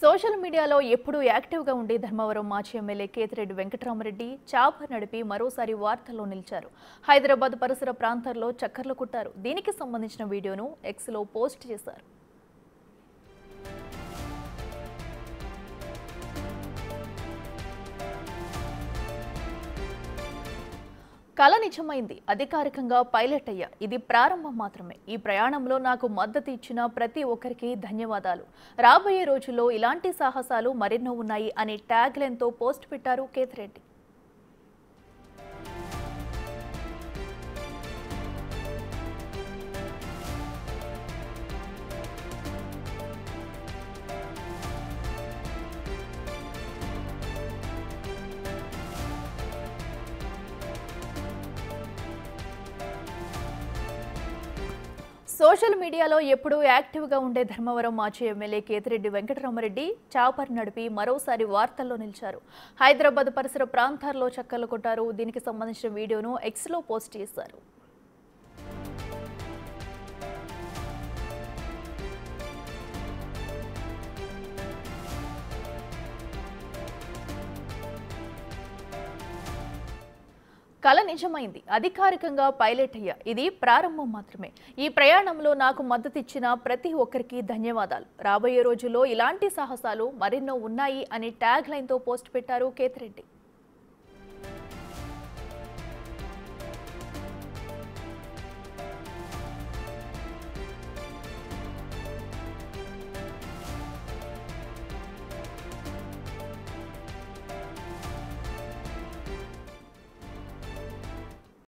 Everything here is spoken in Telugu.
సోషల్ మీడియాలో ఎప్పుడూ యాక్టివ్గా ఉండే ధర్మవరం మాజీ ఎమ్మెల్యే కేతిరెడ్డి వెంకటరామరెడ్డి చాప నడిపి మరోసారి వార్తల్లో నిలిచారు. హైదరాబాద్ పరిసర ప్రాంతాల్లో చక్కర్లు కొట్టారు. దీనికి సంబంధించిన వీడియోను ఎక్స్లో పోస్ట్ చేశారు. కల నిజమైంది. అధికారికంగా పైలట్ అయ్యా. ఇది ప్రారంభం మాత్రమే. ఈ ప్రయాణంలో నాకు మద్దతు ఇచ్చిన ప్రతి ఒక్కరికి ధన్యవాదాలు. రాబోయే రోజుల్లో ఇలాంటి సాహసాలు మరెన్నో ఉన్నాయి అనే ట్యాగ్ లైన్తో పోస్ట్ పెట్టారు కేతిరెడ్డి. సోషల్ మీడియాలో ఎప్పుడూ యాక్టివ్గా ఉండే ధర్మవరం మాజీ ఎమ్మెల్యే కేతిరెడ్డి వెంకటరామరెడ్డి చాపర్ నడిపి మరోసారి వార్తల్లో నిలిచారు. హైదరాబాద్ పరిసర ప్రాంతాల్లో చక్కర్లు కొట్టారు. దీనికి సంబంధించిన వీడియోను ఎక్స్లో పోస్ట్ చేశారు. కల నిజమైంది. అధికారికంగా పైలట్ అయ్యా. ఇది ప్రారంభం మాత్రమే. ఈ ప్రయాణంలో నాకు మద్దతు ఇచ్చిన ప్రతి ఒక్కరికి ధన్యవాదాలు. రాబోయే రోజుల్లో ఇలాంటి సాహసాలు మరెన్నో ఉన్నాయి అనే ట్యాగ్ లైన్తో పోస్ట్ పెట్టారు కేతిరెడ్డి.